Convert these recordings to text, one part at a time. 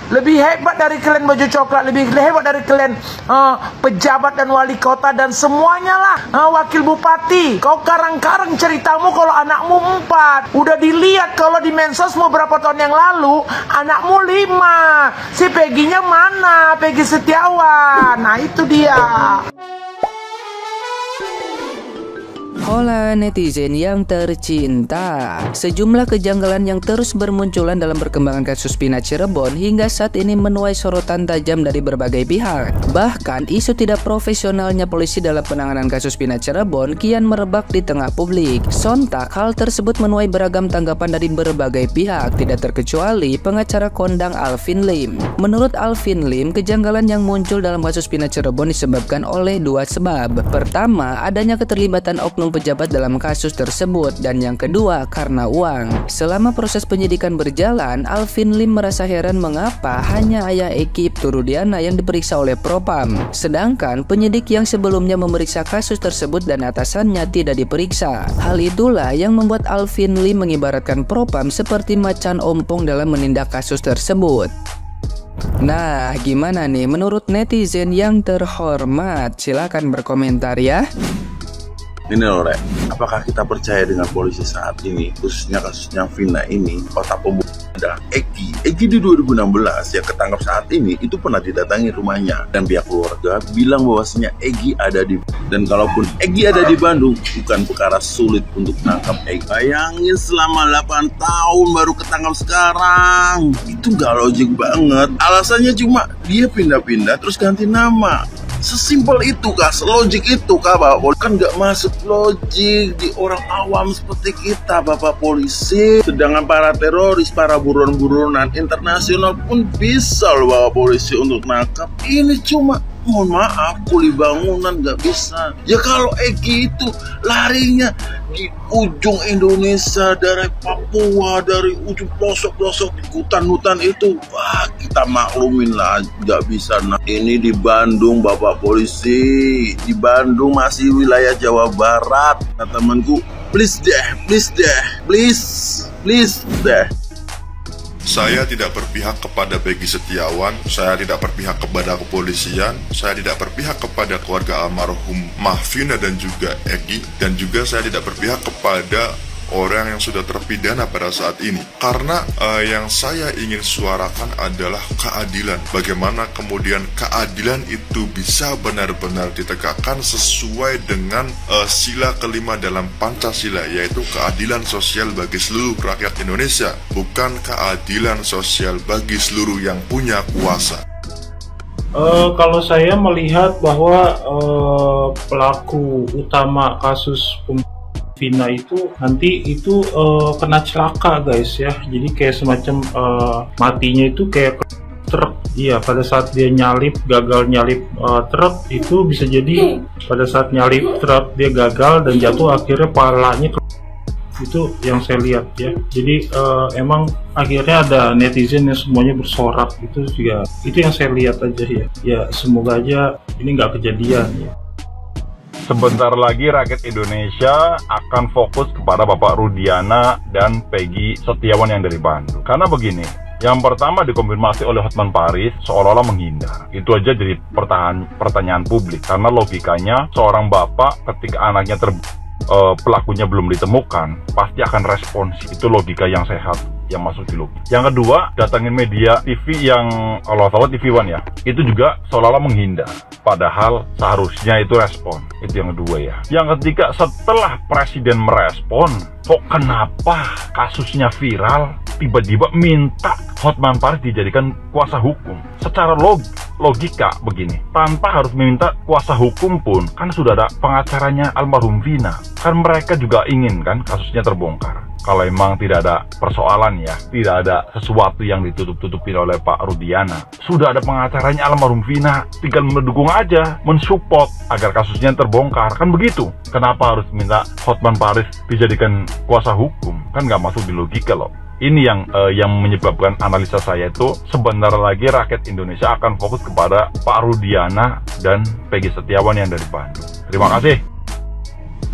Lebih hebat dari kalian baju coklat, lebih hebat dari kalian pejabat dan wali kota dan semuanya lah, wakil bupati. Kau karang-karang ceritamu kalau anakmu 4. Udah dilihat kalau di mensosmu beberapa tahun yang lalu, anakmu 5. Si Peggy-nya mana? Peggy Setiawan. Nah itu dia. Hola netizen yang tercinta, sejumlah kejanggalan yang terus bermunculan dalam perkembangan kasus Vina Cirebon hingga saat ini menuai sorotan tajam dari berbagai pihak. Bahkan isu tidak profesionalnya polisi dalam penanganan kasus Vina Cirebon kian merebak di tengah publik. Sontak hal tersebut menuai beragam tanggapan dari berbagai pihak, tidak terkecuali pengacara kondang Alvin Lim. Menurut Alvin Lim, kejanggalan yang muncul dalam kasus Vina Cirebon disebabkan oleh 2 sebab. Pertama, adanya keterlibatan oknum pejabat dalam kasus tersebut, dan yang kedua karena uang. Selama proses penyidikan berjalan, Alvin Lim merasa heran mengapa hanya ayah Eki Ibtu Rudiana yang diperiksa oleh Propam, sedangkan penyidik yang sebelumnya memeriksa kasus tersebut dan atasannya tidak diperiksa. Hal itulah yang membuat Alvin Lim mengibaratkan Propam seperti macan ompong dalam menindak kasus tersebut. Nah, gimana nih menurut netizen yang terhormat? Silahkan berkomentar ya. Ini loh, Rek, apakah kita percaya dengan polisi saat ini, khususnya kasusnya Vina ini? Otak pembunuh adalah Eki. Eki di 2016 yang ketangkap saat ini itu pernah didatangi rumahnya, dan pihak keluarga bilang bahwasanya Eki ada di, dan kalaupun Eki ada di Bandung, bukan perkara sulit untuk menangkap Eki. Bayangin selama 8 tahun baru ketangkap sekarang, itu gak logik banget. Alasannya cuma dia pindah-pindah terus ganti nama. Sesimpel itu kah? Selogik itu kah Bapak Polisi? Kan nggak masuk logik di orang awam seperti kita Bapak Polisi. Sedangkan para teroris, para buron-buronan internasional pun bisa loh Bapak Polisi untuk nangkap. Ini cuma, mohon maaf, kuli bangunan nggak bisa. Ya kalau Eki itu larinya di ujung Indonesia, dari Papua, dari ujung pelosok-pelosok di hutan-hutan itu, wah kita maklumin lah, nggak bisa. Nah ini di Bandung Bapak Polisi, di Bandung masih wilayah Jawa Barat. Nah temanku, please deh, please deh. Saya tidak berpihak kepada Peggy Setiawan, saya tidak berpihak kepada kepolisian, saya tidak berpihak kepada keluarga almarhum Vina dan juga Eki, dan juga saya tidak berpihak kepada orang yang sudah terpidana pada saat ini. Karena yang saya ingin suarakan adalah keadilan. Bagaimana kemudian keadilan itu bisa benar-benar ditegakkan sesuai dengan sila kelima dalam Pancasila, yaitu keadilan sosial bagi seluruh rakyat Indonesia, bukan keadilan sosial bagi seluruh yang punya kuasa. Kalau saya melihat bahwa pelaku utama kasus Vina itu nanti itu kena celaka guys ya, jadi kayak semacam matinya itu kayak truk. Iya, pada saat dia gagal nyalip truk, itu bisa jadi pada saat nyalip truk dia gagal dan jatuh, akhirnya palanya itu yang saya lihat ya. Jadi emang akhirnya ada netizen yang semuanya bersorak, itu juga itu yang saya lihat aja ya. Ya semoga aja ini nggak kejadian ya. Sebentar lagi rakyat Indonesia akan fokus kepada Bapak Rudiana dan Peggy Setiawan yang dari Bandung. Karena begini, yang pertama dikonfirmasi oleh Hotman Paris seolah-olah menghindar. Itu aja jadi pertanyaan publik. Karena logikanya seorang bapak ketika anaknya pelakunya belum ditemukan, pasti akan respons. Itu logika yang sehat, yang masuk di logika. Yang kedua, datangin media TV yang kalau salah TV One ya, itu juga seolah-olah menghindar. Padahal seharusnya itu respon. Itu yang kedua ya. Yang ketiga, setelah presiden merespon, kok kenapa kasusnya viral, tiba-tiba minta Hotman Paris dijadikan kuasa hukum? Secara logika begini, tanpa harus meminta kuasa hukum pun, kan sudah ada pengacaranya almarhum Vina. Kan mereka juga ingin kan kasusnya terbongkar. Kalau emang tidak ada persoalan ya, tidak ada sesuatu yang ditutup-tutupin oleh Pak Rudiana, sudah ada pengacaranya almarhum Vina, tinggal mendukung aja, mensupport agar kasusnya terbongkar, kan begitu. Kenapa harus minta Hotman Paris dijadikan kuasa hukum? Kan nggak masuk di logika loh. Ini yang menyebabkan analisa saya itu sebentar lagi rakyat Indonesia akan fokus kepada Pak Rudiana dan Peggy Setiawan yang dari Bandung. Terima kasih.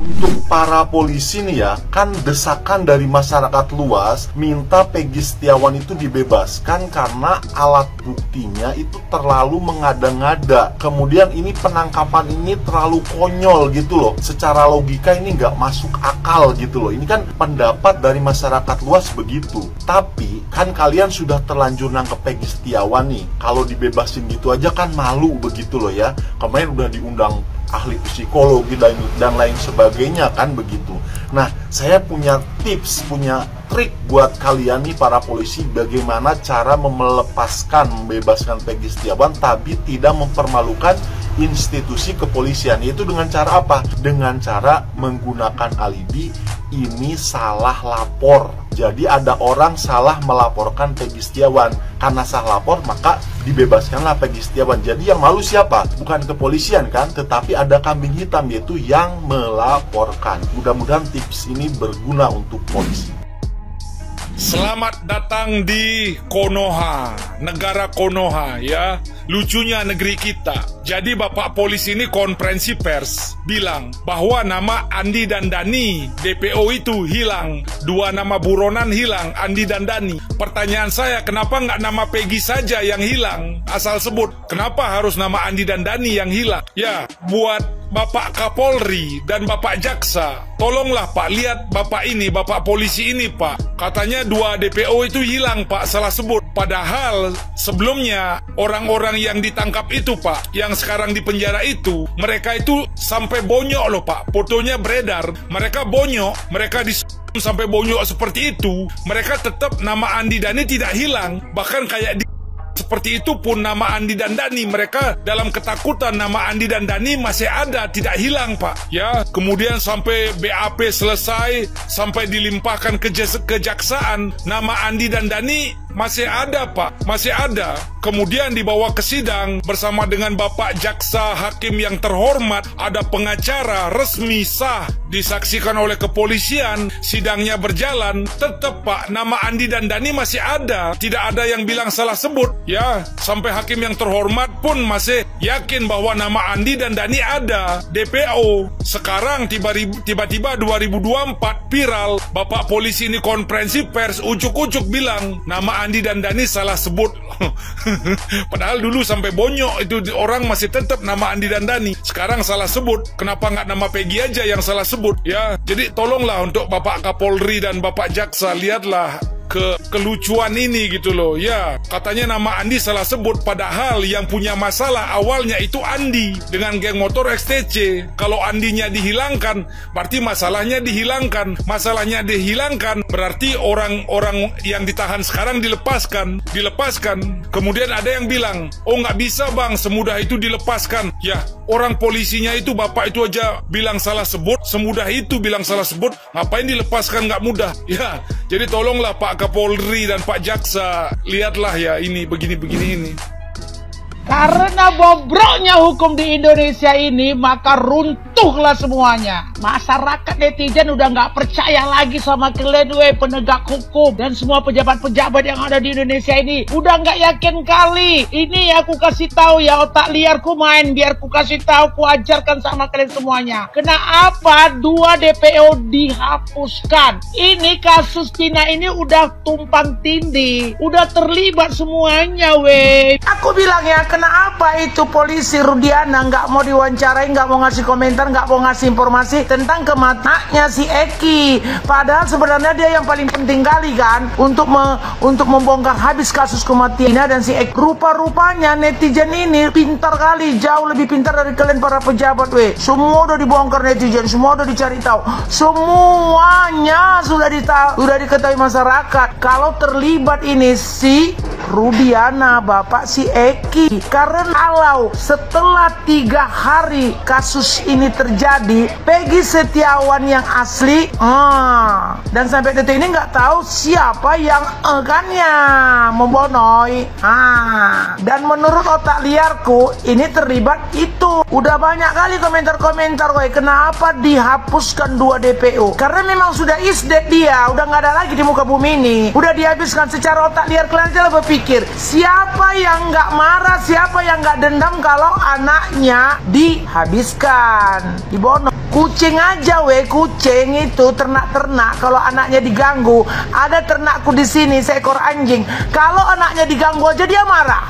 Untuk para polisi nih ya, kan desakan dari masyarakat luas minta Peggy Setiawan itu dibebaskan karena alat buktinya itu terlalu mengada-ngada. Kemudian ini penangkapan ini terlalu konyol gitu loh. Secara logika ini nggak masuk akal gitu loh. Ini kan pendapat dari masyarakat luas begitu. Tapi kan kalian sudah terlanjur nangkep Peggy Setiawan nih. Kalau dibebasin gitu aja kan malu begitu loh ya. Kemarin udah diundang ahli psikologi dan lain sebagainya kan begitu. Nah, saya punya tips, punya trik buat kalian nih para polisi bagaimana cara membebaskan Peggy Setiawan tapi tidak mempermalukan institusi kepolisian. Yaitu dengan cara apa? Dengan cara menggunakan alibi. Ini salah lapor. Jadi ada orang salah melaporkan Peggy Setiawan. Karena salah lapor maka dibebaskanlah Peggy Setiawan. Jadi yang malu siapa? Bukan kepolisian kan, tetapi ada kambing hitam, yaitu yang melaporkan. Mudah-mudahan tips ini berguna untuk polisi. Selamat datang di Konoha, negara Konoha ya. Lucunya negeri kita. Jadi Bapak Polisi ini konferensi pers bilang bahwa nama Andi dan Dani DPO itu hilang. 2 nama buronan hilang, Andi dan Dani. Pertanyaan saya, kenapa nggak nama Peggy saja yang hilang? Asal sebut, kenapa harus nama Andi dan Dani yang hilang? Ya, buat Bapak Kapolri dan Bapak Jaksa, tolonglah Pak, lihat Bapak ini, Bapak Polisi ini Pak. Katanya 2 DPO itu hilang Pak, salah sebut. Padahal sebelumnya orang-orang yang ditangkap itu Pak, yang sekarang di penjara itu, mereka itu sampai bonyok loh Pak. Fotonya beredar, mereka bonyok, mereka sampai bonyok seperti itu. Mereka tetap nama Andi Dani tidak hilang, bahkan kayak seperti itu pun nama Andi dan Dani, mereka dalam ketakutan nama Andi dan Dani masih ada, tidak hilang Pak. Ya, kemudian sampai BAP selesai, sampai dilimpahkan ke kejaksaan, nama Andi dan Dani masih ada Pak, masih ada. Kemudian dibawa ke sidang bersama dengan Bapak Jaksa Hakim yang terhormat, ada pengacara resmi sah, disaksikan oleh kepolisian, sidangnya berjalan, tetap Pak, nama Andi dan Dani masih ada, tidak ada yang bilang salah sebut. Ya, sampai hakim yang terhormat pun masih yakin bahwa nama Andi dan Dani ada, DPO. Sekarang tiba-tiba 2024 viral, Bapak Polisi ini konferensi pers, ucuk-ucuk bilang nama Andi dan Dani salah sebut. Padahal dulu sampai bonyok itu orang masih tetap nama Andi dan Dani. Sekarang salah sebut. Kenapa nggak nama Peggy aja yang salah sebut? Ya, jadi tolonglah untuk Bapak Kapolri dan Bapak Jaksa, lihatlah kelucuan ini gitu loh. Ya, katanya nama Andi salah sebut, padahal yang punya masalah awalnya itu Andi dengan geng motor XTC. Kalau Andinya dihilangkan, berarti masalahnya dihilangkan. Masalahnya dihilangkan, berarti orang-orang yang ditahan sekarang dilepaskan. Kemudian ada yang bilang, oh nggak bisa bang, semudah itu dilepaskan. Ya, orang polisinya itu, bapak itu aja bilang salah sebut, semudah itu bilang salah sebut, ngapain dilepaskan nggak mudah? Ya, jadi tolonglah Pak Kapolri dan Pak Jaksa, lihatlah ya ini begini-begini ini. Karena bobroknya hukum di Indonesia ini, maka runtuhlah semuanya. Masyarakat netizen udah nggak percaya lagi sama kalian, penegak hukum dan semua pejabat-pejabat yang ada di Indonesia ini. Udah nggak yakin kali. Ini aku kasih tahu ya, otak liarku main, biar ku kasih tahu, ku ajarkan sama kalian semuanya. Kenapa 2 DPO dihapuskan? Ini kasus Tina ini udah tumpang tindih, udah terlibat semuanya, weh. Aku bilang ya, kenapa itu polisi Rudiana nggak mau diwawancarai, nggak mau ngasih komentar, nggak mau ngasih informasi tentang kematiannya si Eki? Padahal sebenarnya dia yang paling penting kali kan untuk membongkar habis kasus kematian dan si Eki. Rupa-rupanya netizen ini pintar kali, jauh lebih pintar dari kalian para pejabat, weh. Semua udah dibongkar netizen, semua udah dicari tahu, semuanya sudah diketahui masyarakat kalau terlibat ini si Rudiana, bapak si Eki. Karena kalau setelah 3 hari kasus ini terjadi, Peggy Setiawan yang asli, dan sampai detik ini nggak tahu siapa yang kannya membonoi. Dan menurut otak liarku, ini terlibat itu. Udah banyak kali komentar-komentar, woi, kenapa dihapuskan 2 DPO? Karena memang sudah is dead dia, udah nggak ada lagi di muka bumi ini. Udah dihabiskan. Secara otak liar kalian aja berpikir, siapa yang nggak marah, siapa yang nggak dendam kalau anaknya dihabiskan, dibunuh? Kucing aja kucing itu ternak-ternak kalau anaknya diganggu. Ada ternakku di sini seekor anjing. Kalau anaknya diganggu aja dia marah.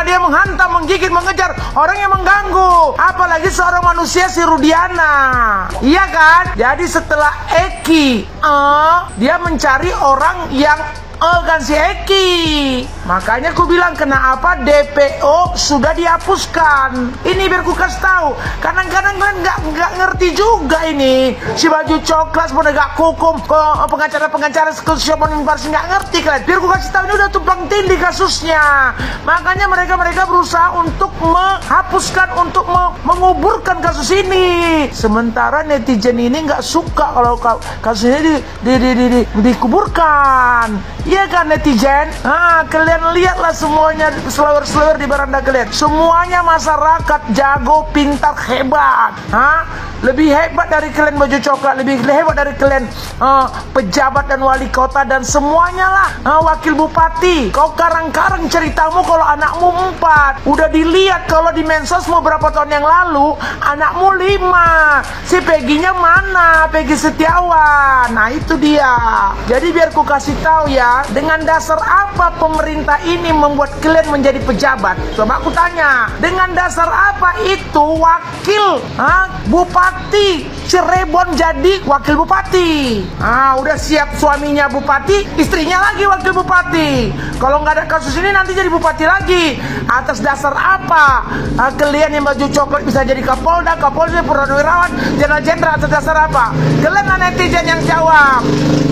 Dia menghantam, menggigit, mengejar orang yang mengganggu. Apalagi seorang manusia si Rudiana. Iya kan? Jadi setelah Eki dia mencari orang yang kan si Eki. Makanya aku bilang kenapa DPO sudah dihapuskan. Ini biar ku kasih tahu. Kadang-kadang kalian nggak ngerti juga ini. Si baju coklat penegak hukum, pengacara-pengacara Siomon Parsi nggak ngerti kalian. Biar ku kasih tahu ini udah tumpang tindih kasusnya. Makanya mereka berusaha untuk menghapuskan, untuk menguburkan kasus ini. Sementara netizen ini nggak suka kalau kasus ini dikuburkan. Iya kan netizen? Kalian lihatlah semuanya slower di beranda kalian. Semuanya masyarakat jago, pintar, hebat. Lebih hebat dari kalian baju coklat, lebih hebat dari kalian pejabat dan wali kota dan semuanya lah. Wakil bupati. Kau karang-karang ceritamu kalau anakmu 4. Udah dilihat kalau di mensos beberapa tahun yang lalu anakmu 5. Si Peggy-nya mana? Peggy Setiawan. Nah itu dia. Jadi biar ku kasih tahu ya. Dengan dasar apa pemerintah ini membuat kalian menjadi pejabat? Coba aku tanya. Dengan dasar apa itu wakil bupati Cirebon jadi wakil bupati? Udah siap suaminya bupati, istrinya lagi wakil bupati. Kalau nggak ada kasus ini nanti jadi bupati lagi. Atas dasar apa kalian yang baju coklat bisa jadi Kapolda, Purnawirawan, Jenderal? Atas dasar apa? Kalian netizen yang jawab.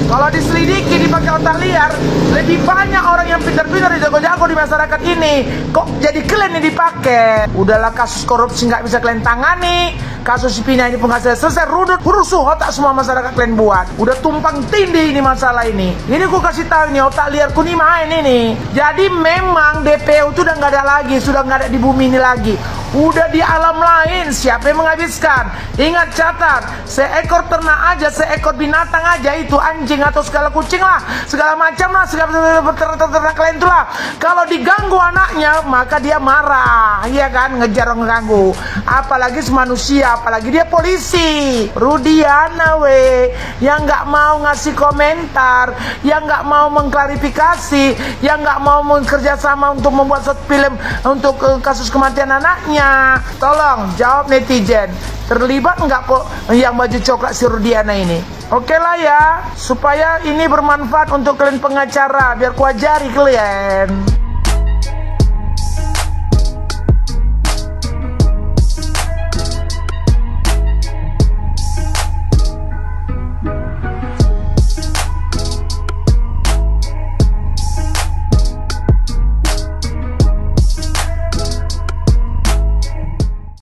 Kalau diselidiki, dipakai otak liar, lebih banyak orang yang pintar-pintar jago-jago di masyarakat ini. Kok jadi kalian yang dipakai? Udahlah, kasus korupsi nggak bisa kalian tangani. Kasus Pina ini pun nggak selesai. Rusuh otak semua masyarakat kalian buat. Udah tumpang tindih ini masalah ini. Ini ku kasih tahu nih, otak liarku nih main ini. Jadi memang DPO itu udah nggak ada lagi, sudah nggak ada di bumi ini lagi. Udah di alam lain. Siapa yang menghabiskan? Ingat, catat, seekor ternak aja, seekor binatang aja, itu anjing atau segala kucing lah, segala macam lah, segala ternak lain itu lah. Kalau diganggu anaknya, maka dia marah, iya kan, ngejar orang ngeganggu. Apalagi manusia, apalagi dia polisi. Rudiana yang nggak mau ngasih komentar, yang nggak mau mengklarifikasi, yang nggak mau bekerja sama untuk membuat satu film untuk kasus kematian anaknya. Tolong jawab netizen, terlibat nggak yang baju coklat si Rudiana ini? Oke lah ya, supaya ini bermanfaat untuk kalian pengacara, biar ku ajari kalian.